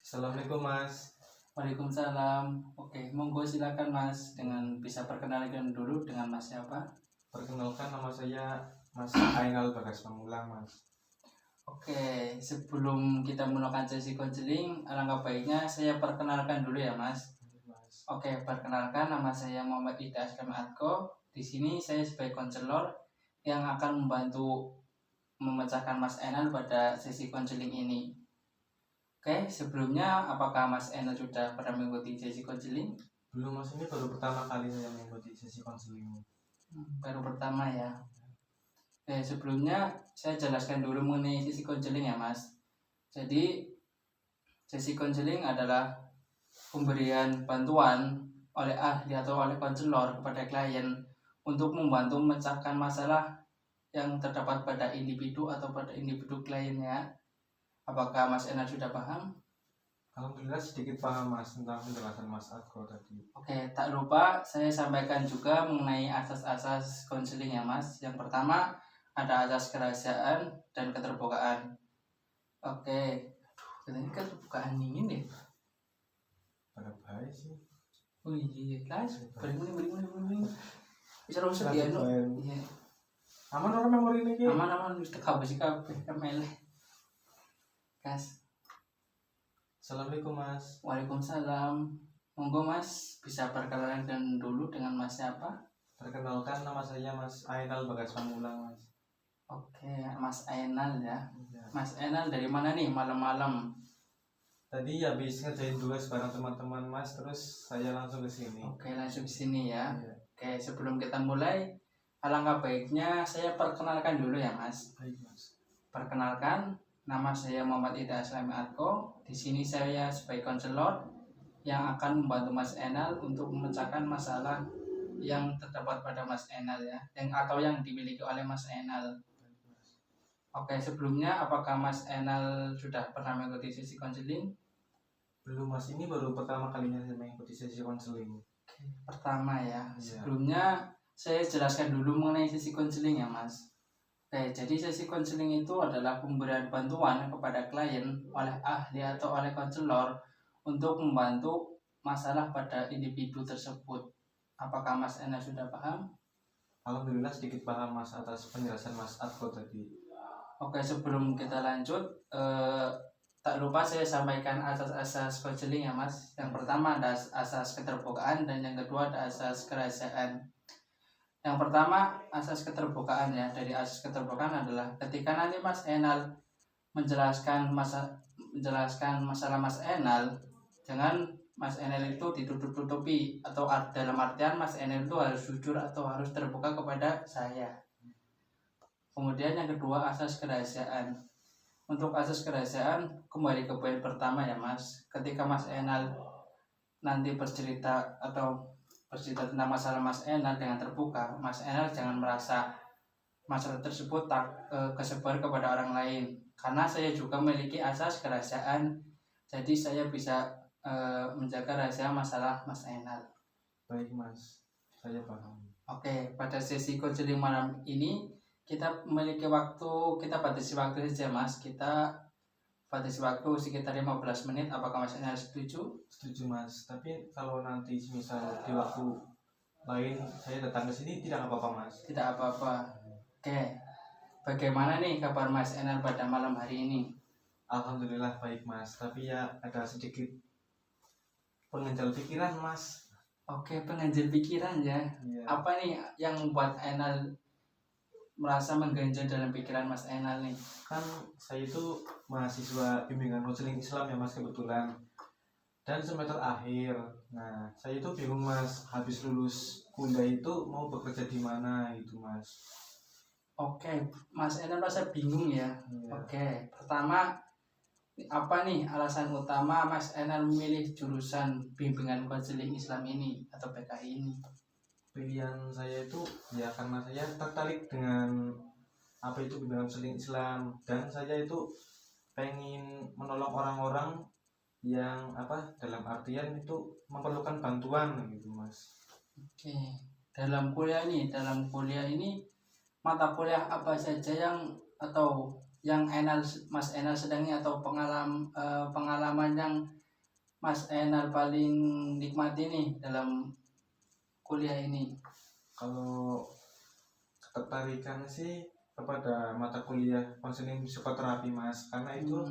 Assalamualaikum Mas. Waalaikumsalam. Oke, monggo silakan Mas dengan bisa perkenalkan dulu dengan Mas siapa? Perkenalkan nama saya Mas Ainal Bagas Pamulang Mas. Oke, sebelum kita melakukan sesi konseling, alangkah baiknya saya perkenalkan dulu ya Mas. Oke, perkenalkan nama saya Muhammad Ida Aslam Atko. Di sini saya sebagai konselor yang akan membantu memecahkan Mas Ainal pada sesi konseling ini. Oke, sebelumnya apakah Mas Ainal sudah pernah mengikuti sesi konseling? Belum Mas, ini baru pertama kali saya mengikuti sesi konseling. Baru pertama ya. Sebelumnya saya jelaskan dulu mengenai sesi konseling ya Mas. Jadi sesi konseling adalah pemberian bantuan oleh ahli atau oleh konselor kepada klien untuk membantu memecahkan masalah yang terdapat pada individu atau pada individu kliennya. Apakah Mas Enal sudah paham? Alhamdulillah sedikit paham Mas tentang penjelasan Mas Atko tadi. Oke, tak lupa saya sampaikan juga mengenai asas-asas konseling ya Mas. Yang pertama ada asas kerahasiaan dan keterbukaan. Oke, katanya keterbukaan ini deh. Pada baik sih. Oh iya, guys, beri. Bisa rusak dia no. Iya. Aman orang memori ini. Aman wis teka besi kabeh ML. Guys. Assalamualaikum Mas. Waalaikumsalam. Monggo Mas bisa perkenalkan dulu dengan Mas siapa? Perkenalkan nama saya Mas Ainal Bagas Pamulang Mas. Oke, Mas Ainal ya. Mas Ainal dari mana nih malam-malam? Tadi habis ngerjain tugas bareng teman-teman Mas, terus saya langsung ke sini. Oke, langsung ke sini ya. Iya. Oke, sebelum kita mulai, alangkah baiknya saya perkenalkan dulu ya Mas. Baik Mas. Perkenalkan, nama saya Muhammad Ida Aslami Atko. Di sini saya sebagai konselor yang akan membantu Mas Enal untuk memecahkan masalah yang terdapat pada Mas Enal ya, atau yang dimiliki oleh Mas Enal. Oke, sebelumnya apakah Mas Enal sudah pernah mengikuti sesi konseling? Belum Mas, ini baru pertama kalinya saya mengikuti sesi konseling. Oke, pertama ya. Iya. Sebelumnya saya jelaskan dulu mengenai sesi konseling ya Mas. Oke, jadi sesi konseling itu adalah pemberian bantuan kepada klien oleh ahli atau oleh konselor untuk membantu masalah pada individu tersebut. Apakah Mas Enal sudah paham? Alhamdulillah sedikit paham Mas atas penjelasan Mas Atko tadi. Oke, sebelum kita lanjut, tak lupa saya sampaikan asas-asas konseling ya Mas. Yang pertama ada asas keterbukaan dan yang kedua ada asas kerahasiaan. Yang pertama asas keterbukaan ya. Dari asas keterbukaan adalah ketika nanti Mas Enal menjelaskan masalah Mas Enal, jangan Mas Enal itu ditutup-tutupi, atau dalam artian Mas Enal itu harus jujur atau harus terbuka kepada saya. Kemudian yang kedua asas kerahasiaan. Untuk asas kerahasiaan kembali ke poin pertama ya Mas. Ketika Mas Enal nanti bercerita tentang masalah Mas Enal dengan terbuka, Mas Enal jangan merasa masalah tersebut kesebar kepada orang lain. Karena saya juga memiliki asas kerahasiaan, jadi saya bisa menjaga rahasia masalah Mas Enal. Baik Mas, saya paham. Oke, pada sesi konseling malam ini kita memiliki waktu, kita batasi waktu saja Mas. Kita batasi waktu sekitar 15 menit. Apakah Mas Enal setuju? Setuju Mas, tapi kalau nanti misal di waktu lain saya datang ke sini tidak apa-apa Mas? Tidak apa-apa. Oke, bagaimana nih kabar Mas Enal pada malam hari ini? Alhamdulillah baik Mas, tapi ya ada sedikit pengganjal pikiran Mas. Oke, pengganjal pikiran ya. Iya. Apa nih yang membuat Enal merasa mengganjal dalam pikiran Mas Enal nih? Kan saya itu mahasiswa bimbingan konseling Islam ya Mas kebetulan, dan semester akhir. Nah saya itu bingung Mas, habis lulus kuliah itu mau bekerja di mana gitu Mas. Oke, Mas Enal merasa bingung ya. Iya. Oke, pertama apa nih alasan utama Mas Enal memilih jurusan bimbingan konseling Islam ini atau PKI ini? Pilihan saya itu ya karena saya tertarik dengan apa itu bimbingan konseling Islam, dan saya itu pengen menolong orang-orang yang dalam artian itu memerlukan bantuan gitu Mas. Oke, dalam kuliah ini mata kuliah apa saja yang yang Mas Enal sedangnya atau pengalaman yang Mas Enal paling nikmati nih dalam kuliah ini? Kalau ketertarikan sih kepada mata kuliah konseling psikoterapi Mas, karena itu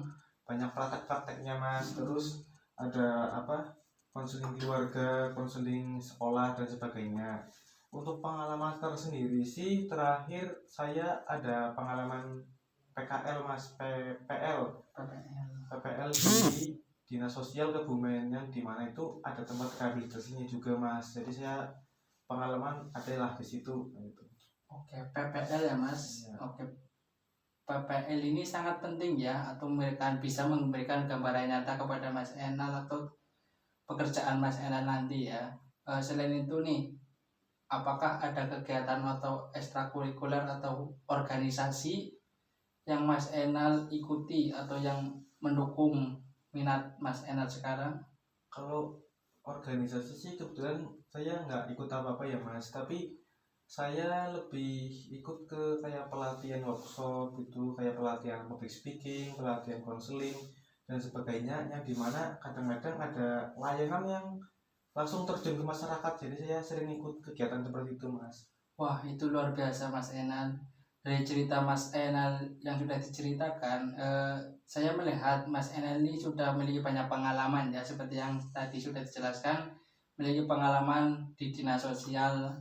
banyak praktek-prakteknya Mas. Terus ada apa, konseling keluarga, konseling sekolah dan sebagainya. Untuk pengalaman tersendiri sih, terakhir saya ada pengalaman PKL Mas, PPL di Dinas Sosial Kebumen, yang dimana itu ada tempat rehabilitasinya juga Mas. Jadi saya pengalaman adalah di situ gitu. Oke, PPL ya Mas. Ya. Oke, PPL ini sangat penting ya, atau bisa memberikan gambaran nyata kepada Mas Enal atau pekerjaan Mas Enal nanti ya. Selain itu nih, apakah ada kegiatan atau ekstrakurikuler atau organisasi yang Mas Enal ikuti atau yang mendukung minat Mas Enal sekarang? Kalau organisasi sih kebetulan saya nggak ikut apa-apa ya Mas, tapi saya lebih ikut ke kayak pelatihan workshop gitu, kayak pelatihan public speaking, pelatihan konseling dan sebagainya, yang dimana kadang-kadang ada layanan yang langsung terjun ke masyarakat. Jadi saya sering ikut kegiatan seperti itu Mas. Wah, itu luar biasa Mas Enal. Dari cerita Mas Enal yang sudah diceritakan, saya melihat Mas Enal ini sudah memiliki banyak pengalaman ya, seperti yang tadi sudah dijelaskan, memiliki pengalaman di Dinas Sosial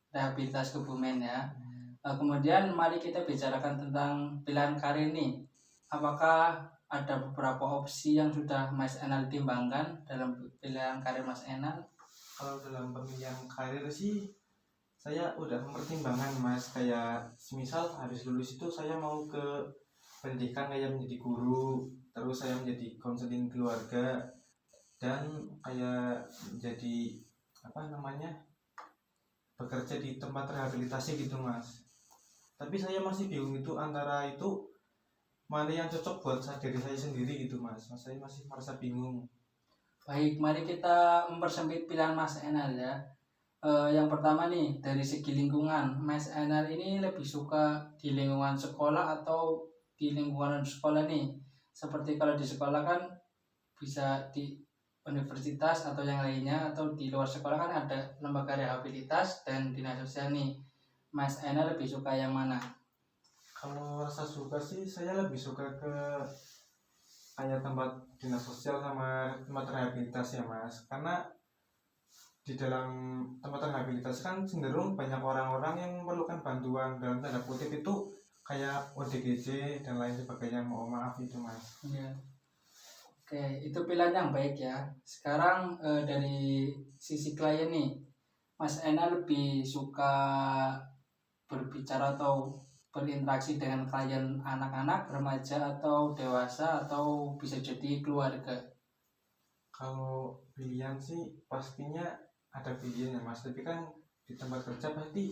Rehabilitas Kebumen ya. Kemudian mari kita bicarakan tentang pilihan karir nih. Apakah ada beberapa opsi yang sudah Mas Enal timbangkan dalam pilihan karir Mas Enal? Kalau dalam pemilihan karir sih saya udah mempertimbangkan Mas, kayak semisal habis lulus itu saya mau ke pendidikan kayak menjadi guru, terus saya menjadi konseling keluarga, dan kayak menjadi apa namanya, bekerja di tempat rehabilitasi gitu Mas. Tapi saya masih bingung itu antara itu mana yang cocok buat diri saya sendiri gitu Mas. Saya masih merasa bingung. Baik, mari kita mempersempit pilihan Mas Enal ya. Yang pertama nih, dari segi lingkungan, Mas Enal ini lebih suka di lingkungan sekolah atau di lingkungan sekolah nih? Seperti kalau di sekolah kan bisa di universitas atau yang lainnya, atau di luar sekolah kan ada lembaga rehabilitas dan dinas sosial nih. Mas Enal lebih suka yang mana? Kalau rasa suka sih saya lebih suka ke kayak tempat dinas sosial sama tempat rehabilitasi ya Mas, karena di dalam tempat rehabilitasi kan cenderung banyak orang-orang yang memerlukan bantuan, dalam tanda kutip itu kayak ODGJ dan lain sebagainya, mohon maaf itu Mas. Ya. Oke, itu pilihan yang baik ya. Sekarang dari sisi klien nih, Mas Ena lebih suka berbicara atau berinteraksi dengan klien anak-anak, remaja atau dewasa, atau bisa jadi keluarga? Kalau pilihan sih pastinya ada pilihan ya Mas, tapi kan di tempat kerja pasti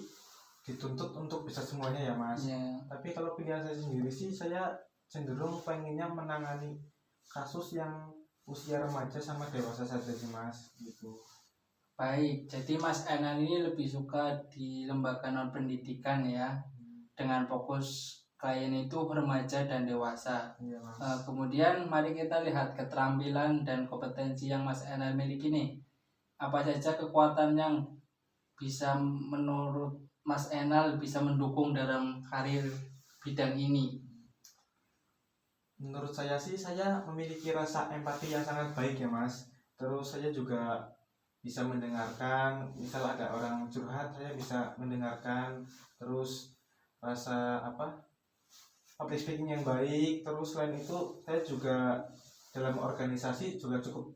dituntut untuk bisa semuanya ya Mas. Ya. Tapi kalau pilihan saya sendiri sih, saya cenderung pengennya menangani kasus yang usia remaja sama dewasa saja sih Mas gitu. Baik, jadi Mas Enan ini lebih suka di lembaga non pendidikan ya, dengan fokus klien itu remaja dan dewasa. Iya Mas. Kemudian mari kita lihat keterampilan dan kompetensi yang Mas Enan miliki nih. Apa saja kekuatan yang bisa menurut Mas Enal bisa mendukung dalam karir bidang ini? Menurut saya sih, saya memiliki rasa empati yang sangat baik ya Mas. Terus saya juga bisa mendengarkan, misal ada orang curhat saya bisa mendengarkan. Terus rasa apa, public speaking yang baik. Terus selain itu saya juga dalam organisasi juga cukup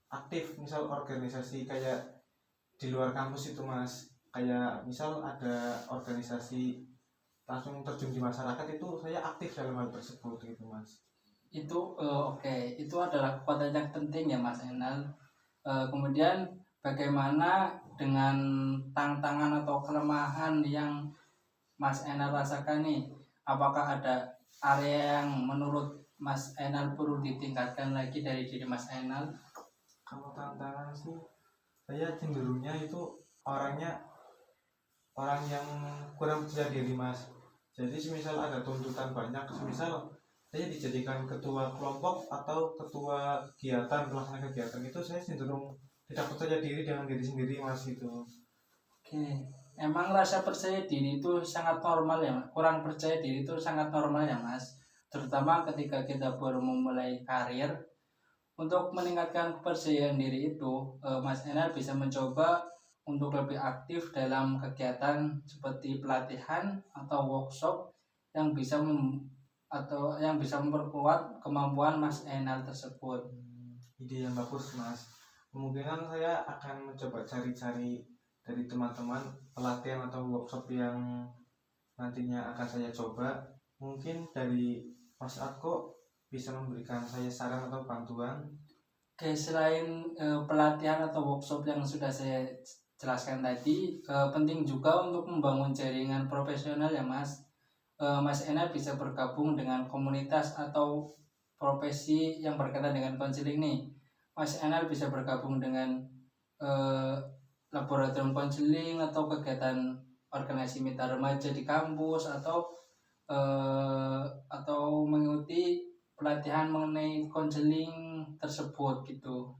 aktif, misal organisasi kayak di luar kampus itu Mas, kayak misal ada organisasi langsung terjun di masyarakat, itu saya aktif dalam hal tersebut gitu Mas. Itu oke, itu adalah kekuatan yang penting ya Mas Enal. Kemudian bagaimana dengan tantangan atau kelemahan yang Mas Enal rasakan nih? Apakah ada area yang menurut Mas Enal perlu ditingkatkan lagi dari diri Mas Enal? Kalau tantangan sih, saya cenderungnya itu orang yang kurang percaya diri Mas. Jadi semisal ada tuntutan banyak, semisal saya dijadikan ketua kelompok atau ketua kegiatan, pelaksana kegiatan, itu saya cenderung tidak percaya diri dengan diri sendiri mas itu. Oke, emang rasa percaya diri itu sangat normal ya, Mas? Kurang percaya diri itu sangat normal ya, Mas. Terutama ketika kita baru memulai karir. Untuk meningkatkan kepercayaan diri itu, Mas Enal bisa mencoba untuk lebih aktif dalam kegiatan seperti pelatihan atau workshop yang bisa atau yang bisa memperkuat kemampuan Mas Enal tersebut. Ide yang bagus mas. Kemungkinan saya akan mencoba cari-cari dari teman-teman pelatihan atau workshop yang nantinya akan saya coba. Mungkin dari Mas Atko bisa memberikan saya saran atau bantuan. Oke, selain pelatihan atau workshop yang sudah saya jelaskan tadi, penting juga untuk membangun jaringan profesional ya Mas. Mas Ena bisa bergabung dengan komunitas atau profesi yang berkaitan dengan konseling nih. Mas Ena bisa bergabung dengan eh, laboratorium konseling atau kegiatan organisasi mitra remaja di kampus atau mengikuti pelatihan mengenai konseling tersebut gitu.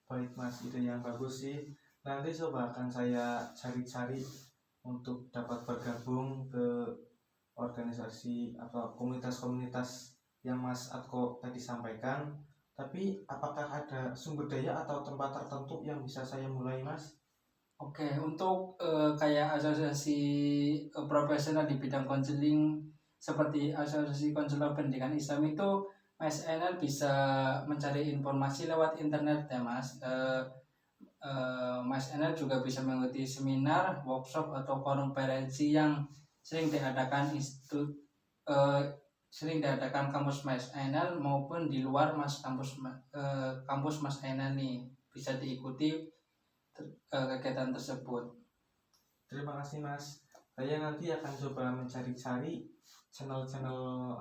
Baik mas, ide yang bagus sih. Nanti coba akan saya cari-cari untuk dapat bergabung ke organisasi atau komunitas-komunitas yang Mas Atko tadi sampaikan. Tapi apakah ada sumber daya atau tempat tertentu yang bisa saya mulai mas? Oke, untuk kayak asosiasi profesional di bidang konseling seperti asosiasi konselor pendidikan Islam itu Mas Enel bisa mencari informasi lewat internet ya Mas. Mas Enel juga bisa mengikuti seminar, workshop atau konferensi yang sering diadakan eh, sering diadakan kampus Mas Enel maupun di luar kampus Mas Enel nih bisa diikuti kegiatan tersebut. Terima kasih mas. Saya nanti akan coba mencari-cari channel-channel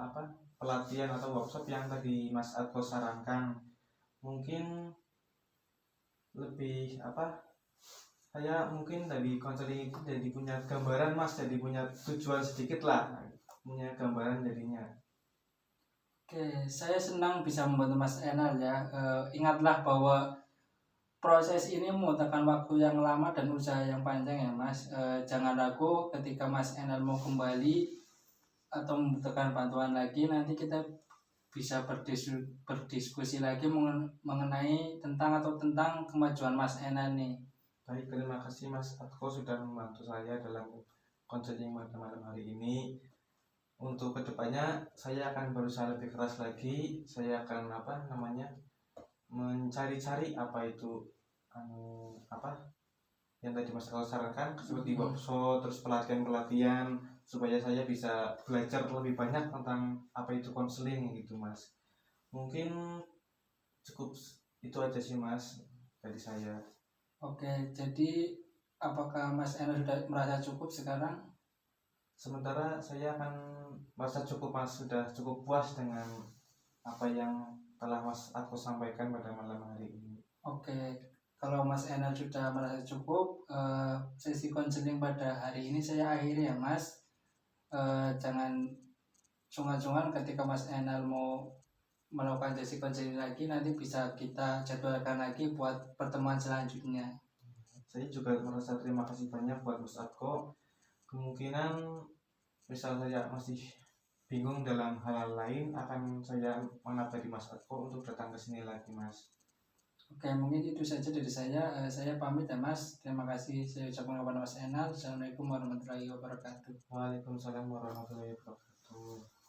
pelatihan atau workshop yang tadi Mas Atko sarankan. Mungkin lebih saya mungkin dari konseling itu jadi punya gambaran mas, jadi punya tujuan sedikit lah, punya gambaran jadinya. Oke, saya senang bisa membantu Mas Enal ya. Ingatlah bahwa proses ini membutuhkan waktu yang lama dan usaha yang panjang ya Mas. Jangan ragu ketika Mas Enal mau kembali atau membutuhkan bantuan lagi, nanti kita bisa berdiskusi lagi mengenai tentang kemajuan Mas Enal nih. Baik, terima kasih Mas Atko sudah membantu saya dalam konseling pada malam hari ini. Untuk kedepannya saya akan berusaha lebih keras lagi. Saya akan mencari-cari apa itu yang tadi Mas Atko sarankan, seperti workshop, terus pelatihan supaya saya bisa belajar lebih banyak tentang apa itu konseling gitu Mas. Mungkin cukup itu aja sih Mas dari saya. Oke, jadi apakah Mas Enal sudah merasa cukup sekarang? Sementara saya akan merasa cukup mas, sudah cukup puas dengan apa yang telah Mas Atko sampaikan pada malam hari ini. Oke, kalau Mas Enal sudah merasa cukup, sesi konseling pada hari ini saya akhiri ya Mas. Jangan sungkan-sungkan ketika Mas Enal mau melakukan sesi konseling lagi, nanti bisa kita jadwalkan lagi buat pertemuan selanjutnya. Saya juga merasa terima kasih banyak buat Mas Atko. Kemungkinan misal saya masih bingung dalam hal lain, akan saya mengabari Mas Atko untuk datang ke sini lagi Mas. Oke, mungkin itu saja dari saya. Saya pamit ya Mas. Terima kasih saya ucapkan kepada Mas Enal. Assalamualaikum warahmatullahi wabarakatuh. Waalaikumsalam warahmatullahi wabarakatuh.